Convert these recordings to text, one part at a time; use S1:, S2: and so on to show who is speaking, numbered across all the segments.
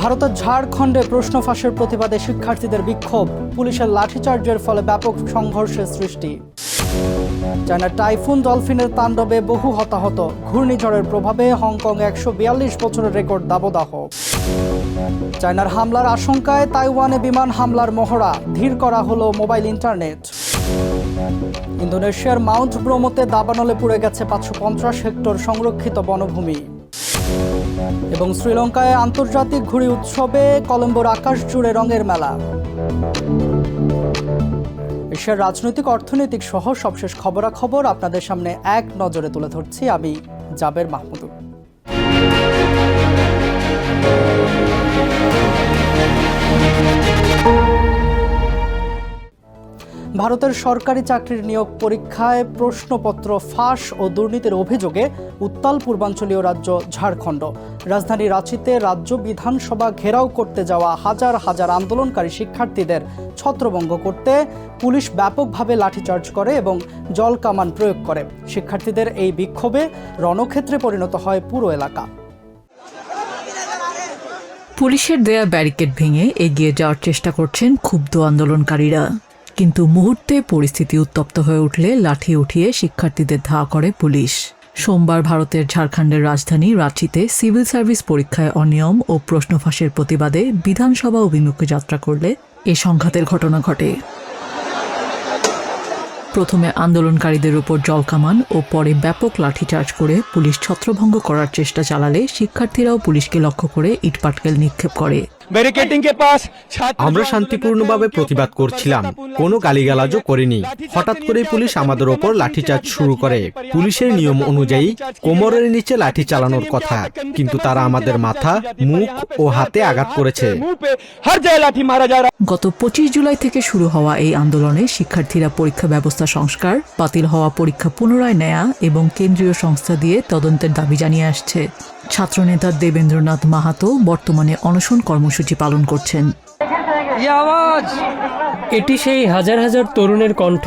S1: ভারতের ঝাড়খণ্ডে প্রশ্ন ফাঁসের প্রতিবাদে শিক্ষার্থীদের বিক্ষোভ, পুলিশের লাঠিচার্জের ফলে ব্যাপক সংঘর্ষের সৃষ্টি। চায়নার টাইফুন ডলফিনের তাণ্ডবে বহু হতাহত, ঘূর্ণিঝড়ের প্রভাবে হংকং 142 বছরের রেকর্ড দাবদাহ। চায়নার হামলার আশঙ্কায় তাইওয়ানে বিমান হামলার মহড়া, ধীর করা হলো মোবাইল ইন্টারনেট। ইন্দোনেশিয়ার মাউন্ট ব্রোমোতে দাবানলে পুড়ে গেছে 550 হেক্টর সংরক্ষিত বনভূমি। এবং শ্রীলঙ্কায় আন্তর্জাতিক ঘুড়ি উৎসবে কলম্বোর আকাশ জুড়ে রঙের মেলা। এশিয়ার রাজনৈতিক, অর্থনৈতিক সহ সবশেষ খবরাখবর আপনাদের সামনে এক নজরে তুলে ধরছি আমি জাবের মাহমুদুল। ভারতের সরকারি চাকরির নিয়োগ পরীক্ষায় প্রশ্নপত্র ফাঁস ও দুর্নীতির অভিযোগে উত্তাল পূর্বাঞ্চলীয় রাজ্য ঝাড়খণ্ড। রাজধানী রাঁচিতে রাজ্য বিধানসভা ঘেরাও করতে যাওয়া হাজার হাজার আন্দোলনকারী শিক্ষার্থীদের ছত্রভঙ্গ করতে পুলিশ ব্যাপকভাবে লাঠিচার্জ করে এবং জল কামান প্রয়োগ করে। শিক্ষার্থীদের এই বিক্ষোভে রণক্ষেত্রে পরিণত হয় পুরো এলাকা।
S2: পুলিশের দেয়া ব্যারিকেড ভেঙে এগিয়ে যাওয়ার চেষ্টা করছেন ক্ষুব্ধ আন্দোলনকারীরা, কিন্তু মুহূর্তে পরিস্থিতি উত্তপ্ত হয়ে উঠলে লাঠি উঠিয়ে শিক্ষার্থীদের ধাওয়া করে পুলিশ। সোমবার ভারতের ঝাড়খণ্ডের রাজধানী রাঁচিতে সিভিল সার্ভিস পরীক্ষায় অনিয়ম ও প্রশ্ন ফাঁসের প্রতিবাদে বিধানসভা অভিমুখে যাত্রা করলে এ সংঘাতের ঘটনা ঘটে। প্রথমে আন্দোলনকারীদের উপর জলকামান ও পরে ব্যাপক লাঠিচার্জ করে পুলিশ ছত্রভঙ্গ করার চেষ্টা চালালে শিক্ষার্থীরাও পুলিশকে লক্ষ্য করে ইটপাটকেল নিক্ষেপ করে।
S3: আমরা শান্তিপূর্ণভাবে প্রতিবাদ করছিলাম, কোনো গালিগালাজও করিনি। হঠাৎ করে পুলিশ আমাদের ওপর লাঠিচার্জ শুরু করে। পুলিশের নিয়ম অনুযায়ী কোমরের নিচে লাঠি চালানোর কথা, কিন্তু তারা আমাদের মাথা, মুখ ও হাতে আঘাত করেছে।
S2: গত 25 জুলাই থেকে শুরু হওয়া এই আন্দোলনে শিক্ষার্থীরা পরীক্ষা ব্যবস্থা সংস্কার, বাতিল হওয়া পরীক্ষা পুনরায় নেয়া এবং কেন্দ্রীয় সংস্থা দিয়ে তদন্তের দাবি জানিয়ে আসছে। ছাত্রনেতা দেবেন্দ্রনাথ মাহাতো বর্তমানে অনশন কর্মসূচি পালন করছেন।
S4: এটি সেই হাজার হাজার তরুণের কণ্ঠ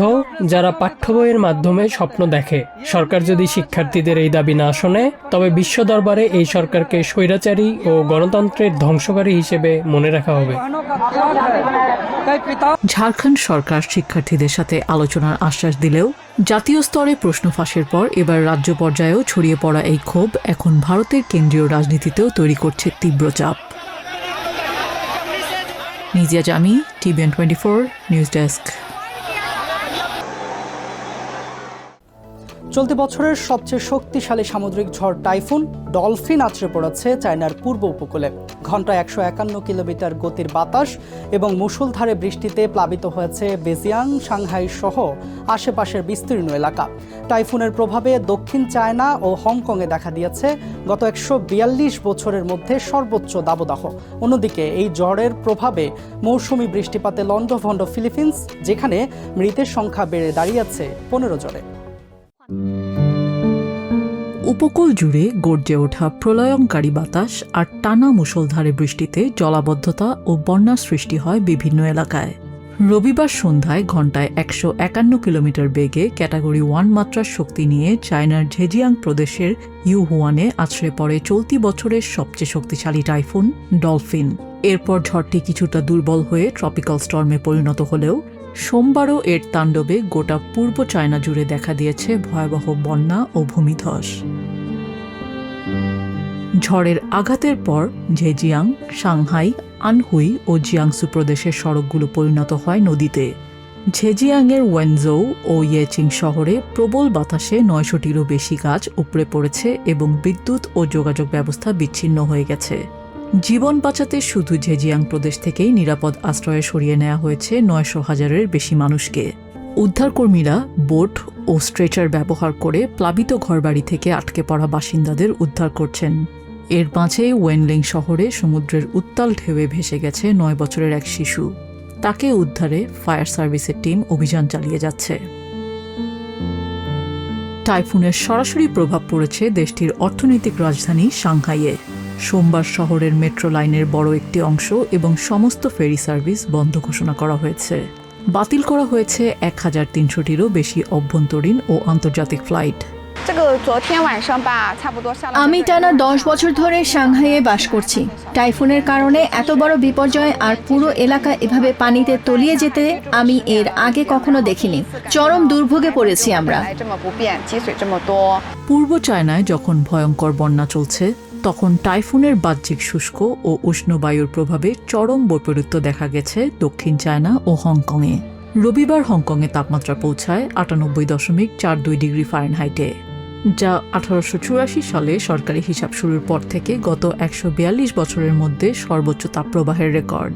S4: যারা পাঠ্য বইয়ের মাধ্যমে স্বপ্ন দেখে। সরকার যদি শিক্ষার্থীদের এই দাবি না শোনে, তবে বিশ্ব দরবারে এই সরকারকে স্বৈরাচারী ও গণতন্ত্রের ধ্বংসকারী হিসেবে মনে রাখা হবে।
S2: ঝাড়খণ্ড সরকার শিক্ষার্থীদের সাথে আলোচনার আশ্বাস দিলেও জাতীয় স্তরে প্রশ্ন ফাঁসের পর এবার রাজ্য পর্যায়েও ছড়িয়ে পড়া এই ক্ষোভ এখন ভারতের কেন্দ্রীয় রাজনীতিতেও তৈরি করছে তীব্র চাপ। নিজিয়া জামি, TVN 24 নিউজ ডেস্ক।
S1: চলতি বছরের সবচেয়ে শক্তিশালী সামুদ্রিক ঝড় টাইফুন ডলফিন আছড়ে পড়েছে চায়নার পূর্ব উপকূলে। ঘন্টায় 151 কিলোমিটার গতির বাতাস এবং মুষলধারে বৃষ্টিতে প্লাবিত হয়েছে বেজিয়াং, সাংহাই সহ আশেপাশের বিস্তীর্ণ এলাকা। টাইফুনের প্রভাবে দক্ষিণ চায়না ও হংকংয়ে দেখা দিয়েছে গত 142 বছরের মধ্যে সর্বোচ্চ দাবদাহ। অন্যদিকে এই ঝড়ের প্রভাবে মৌসুমি বৃষ্টিপাতে লণ্ডভণ্ড ফিলিপিন্স, যেখানে মৃতের সংখ্যা বেড়ে দাঁড়িয়েছে 15 জনে।
S2: উপকূল জুড়ে গর্জে ওঠা প্রলয়ঙ্কারী বাতাস আর টানা মুষলধারে বৃষ্টিতে জলাবদ্ধতা ও বন্যার সৃষ্টি হয় বিভিন্ন এলাকায়। রবিবার সন্ধ্যায় ঘন্টায় 151 কিলোমিটার বেগে ক্যাটাগরি 1 মাত্রার শক্তি নিয়ে চায়নার ঝেজিয়াং প্রদেশের ইউহুয়ানে আছড়ে পড়ে চলতি বছরের সবচেয়ে শক্তিশালী টাইফুন ডলফিন। এরপর ঝড়টি কিছুটা দুর্বল হয়ে ট্রপিক্যাল স্টর্মে পরিণত হলেও সোমবারও এর তাণ্ডবে গোটা পূর্ব চায়না জুড়ে দেখা দিয়েছে ভয়াবহ বন্যা ও ভূমিধস। ঝড়ের আঘাতের পর ঝেজিয়াং, সাংহাই, আনহুই ও জিয়াংসু প্রদেশের সড়কগুলো পরিণত হয় নদীতে। ঝেজিয়াংয়ের ওয়েনজৌ ও ইয়েচিং শহরে প্রবল বাতাসে 900টিরও বেশি গাছ উপড়ে পড়েছে এবং বিদ্যুৎ ও যোগাযোগ ব্যবস্থা বিচ্ছিন্ন হয়ে গেছে। জীবন বাঁচাতে শুধু ঝেজিয়াং প্রদেশ থেকেই নিরাপদ আশ্রয়ে সরিয়ে নেওয়া হয়েছে 900,000-এর বেশি মানুষকে। উদ্ধারকর্মীরা বোট ও স্ট্রেচার ব্যবহার করে প্লাবিত ঘরবাড়ি থেকে আটকে পড়া বাসিন্দাদের উদ্ধার করছেন। এর মাঝে ওয়েনলিং শহরে সমুদ্রের উত্তাল ঢেউয়ে ভেসে গেছে 9 বছরের এক শিশু। তাকে উদ্ধারে ফায়ার সার্ভিসের টিম অভিযান চালিয়ে যাচ্ছে। টাইফুনের সরাসরি প্রভাব পড়েছে দেশটির অর্থনৈতিক রাজধানী সাংহাইয়ে। সোমবার শহরের মেট্রো লাইনের বড় একটি অংশ এবং সমস্ত ফেরি সার্ভিস বন্ধ ঘোষণা করা হয়েছে। বাতিল করা হয়েছে 1300-টিরও বেশি অভ্যন্তরীণ ও আন্তর্জাতিক ফ্লাইট।
S5: আমি টানা 10 বছর ধরে সাংহাইয়ে বাস করছি। টাইফুনের কারণে এত বড় বিপর্যয় আর পুরো এলাকা এভাবে পানিতে তলিয়ে যেতে আমি এর আগে কখনো দেখিনি। চরম দুর্ভোগে পড়েছি আমরা।
S2: পূর্ব চায়নায় যখন ভয়ঙ্কর বন্যা চলছে তখন টাইফুনের বাহ্যিক শুষ্ক ও উষ্ণ বায়ুর প্রভাবে চরম বৈপরীত্য দেখা গেছে দক্ষিণ চায়না ও হংকংয়ে। রবিবার হংকংয়ে তাপমাত্রা পৌঁছায় 98.42 ডিগ্রি ফারেনহাইটে, যা 1884 সালে সরকারি হিসাব শুরুর পর থেকে গত 142 বছরের মধ্যে সর্বোচ্চ তাপপ্রবাহের রেকর্ড।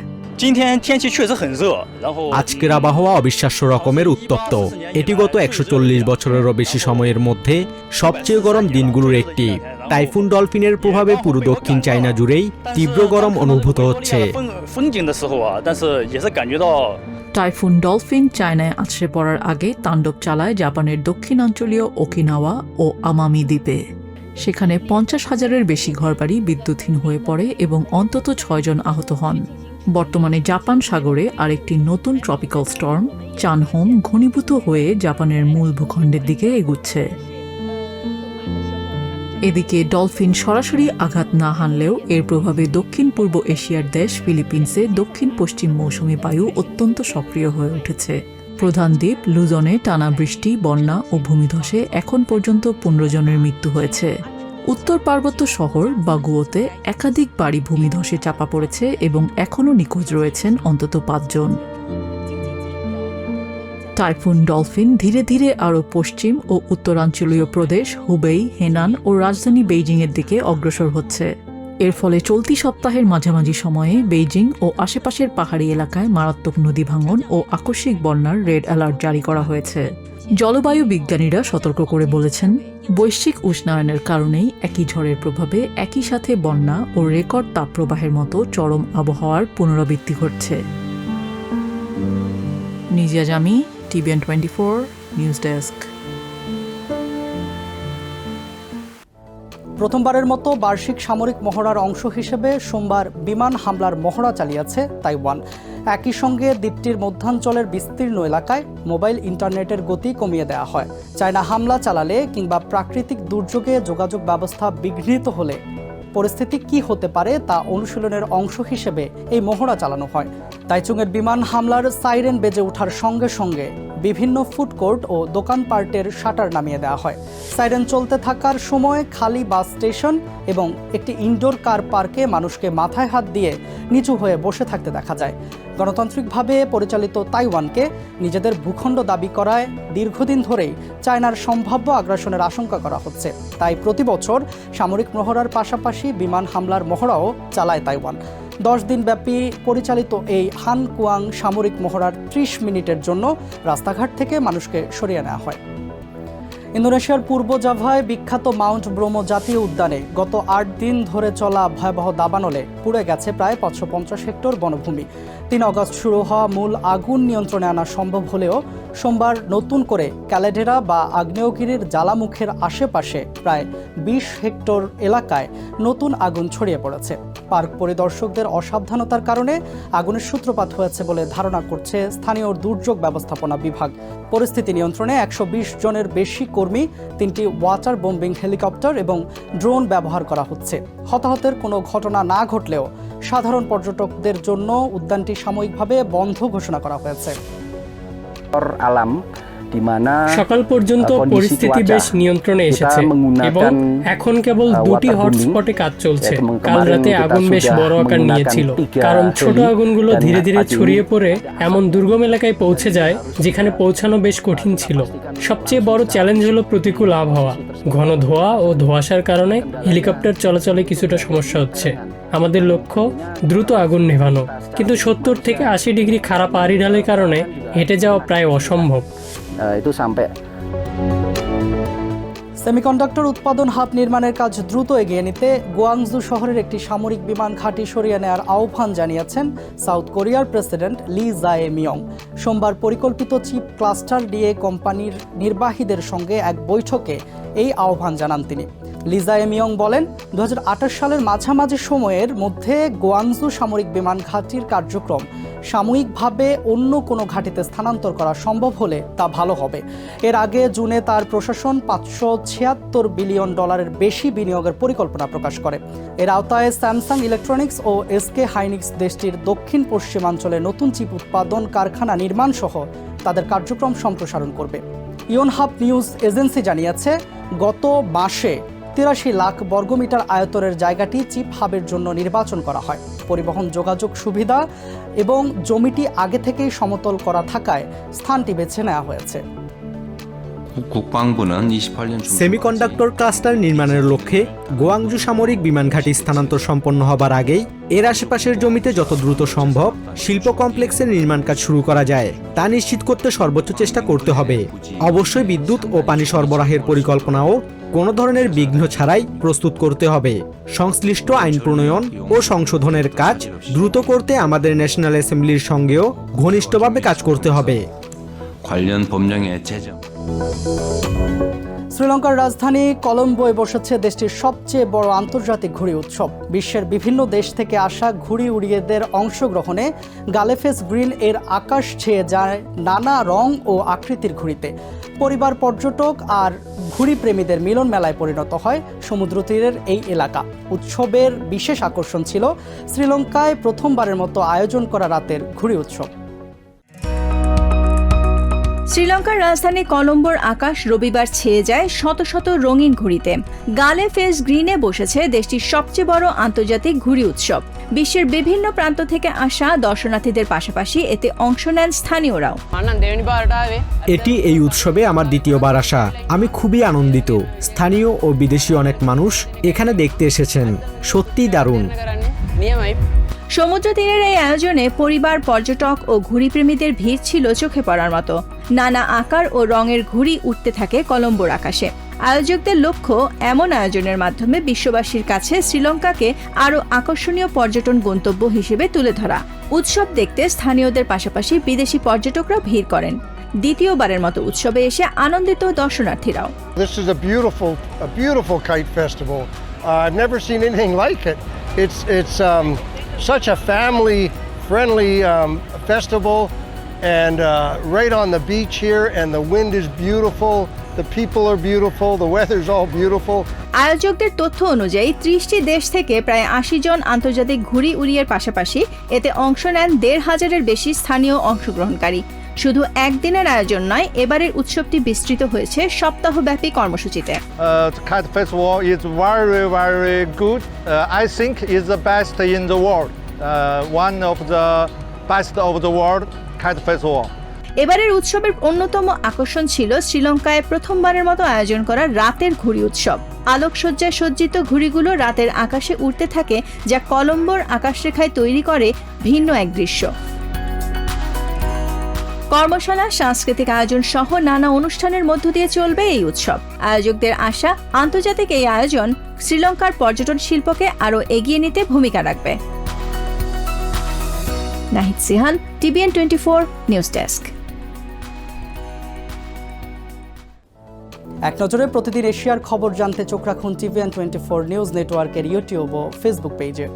S3: আজকের আবহাওয়া অবিশ্বাস্য রকমের উত্তপ্ত। এটি গত 140 বছরেরও বেশি সময়ের মধ্যে সবচেয়ে গরম দিনগুলোর একটি। টাইফুন ডলফিনের প্রভাবে পুরো দক্ষিণ চায়না জুড়েই তীব্র গরম অনুভূত হচ্ছে।
S2: টাইফুন ডলফিন চায়নায় আছড়ে পড়ার আগে তাণ্ডব চালায় জাপানের দক্ষিণাঞ্চলীয় ওকিনাওয়া ও আমামি দ্বীপে। সেখানে 50,000-এর বেশি ঘরবাড়ি বিদ্যুৎহীন হয়ে পড়ে এবং অন্তত 6 জন আহত হন। বর্তমানে জাপান সাগরে আরেকটি নতুন ট্রপিক্যাল স্টর্ম চানহোম ঘনীভূত হয়ে জাপানের মূল ভূখণ্ডের দিকে এগুচ্ছে। এদিকে ডলফিন সরাসরি আঘাত না হানলেও এর প্রভাবে দক্ষিণ পূর্ব এশিয়ার দেশ ফিলিপিন্সে দক্ষিণ পশ্চিম মৌসুমী বায়ু অত্যন্ত সক্রিয় হয়ে উঠেছে। প্রধান দ্বীপ লুজনে টানা বৃষ্টি, বন্যা ও ভূমিধসে এখন পর্যন্ত 15 জনের মৃত্যু হয়েছে। উত্তর পার্বত্য শহর বাগুয়োতে একাধিক বাড়ি ভূমিধসে চাপা পড়েছে এবং এখনও নিখোঁজ রয়েছেন অন্তত 5 জন। টাইফুন ডলফিন ধীরে ধীরে আরও পশ্চিম ও উত্তরাঞ্চলীয় প্রদেশ হুবেই, হেনান ও রাজধানী বেইজিংয়ের দিকে অগ্রসর হচ্ছে। এর ফলে চলতি সপ্তাহের মাঝামাঝি সময়ে বেইজিং ও আশেপাশের পাহাড়ি এলাকায় মারাত্মক নদী ভাঙন ও আকস্মিক বন্যার রেড অ্যালার্ট জারি করা হয়েছে। জলবায়ু বিজ্ঞানীরা সতর্ক করে বলেছেন, বৈশ্বিক উষ্ণায়নের কারণেই একই ঝড়ের প্রভাবে একই সাথে বন্যা ও রেকর্ড তাপপ্রবাহের মতো চরম আবহাওয়ার পুনরাবৃত্তি ঘটছে। নিজিয়া জামি, TVN 24 নিউজ ডেস্ক।
S1: প্রথমবারের মতো বার্ষিক সামরিক মহড়ার অংশ হিসেবে সোমবার বিমান হামলার মহড়া চালিয়েছে তাইওয়ান। একই সঙ্গে দ্বীপটির মধ্যাঞ্চলের বিস্তীর্ণ এলাকায় মোবাইল ইন্টারনেটের গতি কমিয়ে দেওয়া হয়। চায়না হামলা চালালে কিংবা প্রাকৃতিক দুর্যোগে যোগাযোগ ব্যবস্থা বিঘ্নিত হলে পরিস্থিতি কি হতে পারে তা অনুশীলনের অংশ হিসেবে এই মহড়া চালানো হয়। তাইচুংয়ের বিমান হামলার সাইরেন বেজে ওঠার সঙ্গে সঙ্গে বিভিন্ন ফুড কোর্ট ও দোকানপাটের শাটার নামিয়ে দেওয়া হয়। সাইরেন চলতে থাকার সময় খালি বাস স্টেশন এবং একটি ইনডোর কার পার্কে মানুষকে মাথায় হাত দিয়ে নিচু হয়ে বসে থাকতে দেখা যায়। গণতান্ত্রিকভাবে পরিচালিত তাইওয়ানকে নিজেদের ভূখণ্ড দাবি করায় দীর্ঘদিন ধরেই চায়নার সম্ভাব্য আগ্রাসনের আশঙ্কা করা হচ্ছে। তাই প্রতি বছর সামরিক মহড়ার পাশাপাশি বিমান হামলার মহড়াও চালায় তাইওয়ান। 10 দিনব্যাপী পরিচালিত এই হান কুয়াং সামরিক মহড়ার 30 মিনিটের জন্য রাস্তাঘাট থেকে মানুষকে সরিয়ে নেওয়া হয়। ইন্দোনেশিয়ার পূর্ব জাভায় বিখ্যাত মাউন্ট ব্রোমো জাতীয় উদ্যানে গত 8 দিন ধরে চলা ভয়াবহ দাবানলে পুড়ে গেছে প্রায় 550 হেক্টর বনভূমি। 3 আগস্ট শুরু হওয়া মূল আগুন নিয়ন্ত্রণে আনা সম্ভব হলেও সোমবার নতুন করে ক্যালেডেরা বা আগ্নেয়গিরির জ্বালামুখের আশেপাশে প্রায় 20 হেক্টর এলাকায় নতুন আগুন ছড়িয়ে পড়েছে। পার্ক পরিদর্শকদের অসাবধানতার কারণে আগুনের সূত্রপাত হয়েছে বলে ধারণা করছে স্থানীয় দুর্যোগ ব্যবস্থাপনা বিভাগ। পরিস্থিতি নিয়ন্ত্রণে 120 জনের বেশি কর্মী, 3টি ওয়াটার বোম্বিং হেলিকপ্টার এবং ড্রোন ব্যবহার করা হচ্ছে। হতাহতের কোনো ঘটনা না ঘটলেও সাধারণ পর্যটকদের জন্য উদ্যানটি সাময়িকভাবে বন্ধ ঘোষণা করা হয়েছে।
S4: সকাল পর্যন্ত পরিস্থিতি বেশ নিয়ন্ত্রণে এসেছে এবং এখন কেবল 2টি হটস্পটে কাজ চলছে। কাল রাতে আগুন বেশ বড় আকার নিয়েছিল, কারণ ছোট আগুনগুলো ধীরে ধীরে ছড়িয়ে পড়ে এমন দুর্গম এলাকায় পৌঁছে যায় যেখানে পৌঁছানো বেশ কঠিন ছিল। সবচেয়ে বড় চ্যালেঞ্জ হলো প্রতিকূল আবহাওয়া। ঘন ধোঁয়া ও ধোঁয়াশার কারণে হেলিকপ্টার চলাচলে কিছুটা সমস্যা হচ্ছে। আমাদের লক্ষ্য দ্রুত আগুন নেভানো, কিন্তু 70 থেকে 80 ডিগ্রি খারাপ আড়ি ঢালের কারণে হেঁটে যাওয়া প্রায় অসম্ভব।
S1: সেমিকন্ডাক্টর উৎপাদন হাব নির্মাণের কাজ দ্রুত এগিয়ে নিতে গুয়াংজু শহরের একটি সামরিক বিমান ঘাঁটি সরিয়ে নেওয়ার আহ্বান জানিয়েছেন সাউথ কোরিয়ার প্রেসিডেন্ট লি জায়ে-মিয়ং। সোমবার পরিকল্পিত চিপ ক্লাস্টার ডিএ কোম্পানির নির্বাহীদের সঙ্গে এক বৈঠকে এই আহ্বান জানান তিনি। লি জায়ে-মিয়ং বলেন, 2028 সালের মাঝামাঝি সময়ের মধ্যে গুয়াংজু সামরিক বিমান ঘাঁটির কার্যক্রম সাময়িকভাবে অন্য কোনো ঘাঁটিতে স্থানান্তর করা সম্ভব হলে তা ভালো হবে। এর আগে জুনে তার প্রশাসন $576 বিলিয়ন বেশি বিনিয়োগের পরিকল্পনা প্রকাশ করে। এর আওতায় স্যামসাং ইলেকট্রনিক্স ও এসকে হাইনিক্স দেশটির দক্ষিণ পশ্চিমাঞ্চলে নতুন চিপ উৎপাদন কারখানা নির্মাণ সহ তাদের কার্যক্রম সম্প্রসারণ করবে। ইয়নহাপ নিউজ এজেন্সি জানিয়েছে, গত মাসে 83 লাখ বর্গমিটার আয়তনের জায়গাটি চিপ হাবের জন্য নির্বাচন করা হয়। পরিবহন যোগাযোগ সুবিধা এবং জমিটি আগে থেকেই সমতল করা থাকায় স্থানটি বেছে নেওয়া হয়েছে।
S6: 국방부는 28년 중
S3: সেমিকন্ডাক্টর ক্লাস্টার নির্মাণের লক্ষ্যে গোয়াংজু সামরিক বিমান ঘাঁটি স্থানান্তর সম্পন্ন হবার আগেই এর আশেপাশের জমিতে যত দ্রুত সম্ভব শিল্প কমপ্লেক্সের নির্মাণ কাজ শুরু করা যায় তা নিশ্চিত করতে সর্বোচ্চ চেষ্টা করতে হবে। অবশ্যই বিদ্যুৎ ও পানি সরবরাহের পরিকল্পনাও কোনো ধরনের বিঘ্ন ছাড়াই প্রস্তুত করতে হবে। সংশ্লিষ্ট আইন প্রণয়ন ও সংশোধনের কাজ দ্রুত করতে আমাদের ন্যাশনাল অ্যাসেম্বলির সঙ্গেও ঘনিষ্ঠভাবে কাজ করতে হবে।
S6: 관련 법령의 제정
S1: শ্রীলঙ্কার রাজধানী কলম্বোয় বসেছে দেশটির সবচেয়ে বড় আন্তর্জাতিক ঘুড়ি উৎসব। বিশ্বের বিভিন্ন দেশ থেকে আসা ঘুড়ি উড়িয়েদের অংশগ্রহণে গালেফেস গ্রিন এর আকাশ ছেয়ে যায় নানা রং ও আকৃতির ঘুড়িতে। পরিবার, পর্যটক আর ঘুড়ি প্রেমীদের মিলন মেলায় পরিণত হয় সমুদ্র তীরের এই এলাকা। উৎসবের বিশেষ আকর্ষণ ছিল শ্রীলঙ্কায় প্রথমবারের মতো আয়োজন করা রাতের ঘুড়ি উৎসব।
S5: শ্রীলঙ্কার রাজধানী কলম্বোর আকাশ রবিবার ছেয়ে যায় শত শত রঙিন ঘুড়িতে। গালেফেস গ্রিনে বসেছে দেশটির সবচেয়ে বড় আন্তর্জাতিক ঘুড়ি উৎসব। বিশ্বের বিভিন্ন প্রান্ত থেকে আসা দর্শনার্থীদের পাশাপাশি এতে অংশ নেন স্থানীয়রাও।
S3: এটি এই উৎসবে আমার দ্বিতীয়বার আসা। আমি খুবই আনন্দিত। স্থানীয় ও বিদেশি অনেক মানুষ এখানে দেখতে এসেছেন। সত্যিই দারুণ।
S5: সমুদ্র তীরের এই আয়োজনে পরিবার, পর্যটক ও ঘুড়িপ্রেমীদের ভিড় ছিল চোখে পড়ার মতো। নানা আকার ও রঙের ঘুড়ি উঠতে থাকে কলম্বোর আকাশে। আয়োজকদের লক্ষ্য এমন আয়োজনের মাধ্যমে বিশ্ববাসীর কাছে শ্রীলঙ্কাকে আরও আকর্ষণীয় পর্যটন গন্তব্য হিসেবে তুলে ধরা। উৎসব দেখতে স্থানীয়দের পাশাপাশি বিদেশি পর্যটকরা ভিড় করেন। দ্বিতীয়বারের মতো উৎসবে এসে আনন্দিত দর্শনার্থীরাও।
S7: This is a beautiful kite festival. I've never seen anything like it. It's such a family-friendly festival, and right on the beach here, and the wind is beautiful, the people are beautiful, the weather's all beautiful.
S5: আয়োজকদের তথ্য অনুযায়ী 30টি দেশ থেকে প্রায় 80 জন আন্তর্জাতিক ঘুড়ি উড়িয়ের পাশাপাশি এতে অংশ নেন 1,500-এর বেশি স্থানীয় অংশগ্রহণকারী। শুধু একদিনের আয়োজন নয়, এবারের উৎসবটি বিস্তৃত হয়েছে সপ্তাহব্যাপী কর্মসূচিতে।
S8: The kite festival is very good. I think it's the best in the world. One of the best of the world kite festival.
S5: এবারের উৎসবের অন্যতম আকর্ষণ ছিল শ্রীলঙ্কায় প্রথমবারের মতো আয়োজন করা রাতের ঘুড়ি উৎসব। আলোকসজ্জায় সজ্জিত ঘুড়িগুলো রাতের আকাশে উড়তে থাকে, যা কলম্বোর আকাশরেখায় তৈরি করে ভিন্ন এক দৃশ্য। কর্মশালা, সাংস্কৃতিক আয়োজন সহ নানা অনুষ্ঠানের মধ্য দিয়ে চলবে এই উৎসব। আয়োজকদের আশা, আন্তর্জাতিক এই আয়োজন শ্রীলঙ্কার পর্যটন শিল্পকে আরও এগিয়ে নিতে ভূমিকা রাখবে। Nahid Sihan, TVN 24 news desk.
S1: এক নজরে প্রতিদিন এশিয়ার খবর জানতে চোখ রাখুন TVN 24 নিউজ নেটওয়ার্কের ইউটিউব ও ফেসবুক পেজে।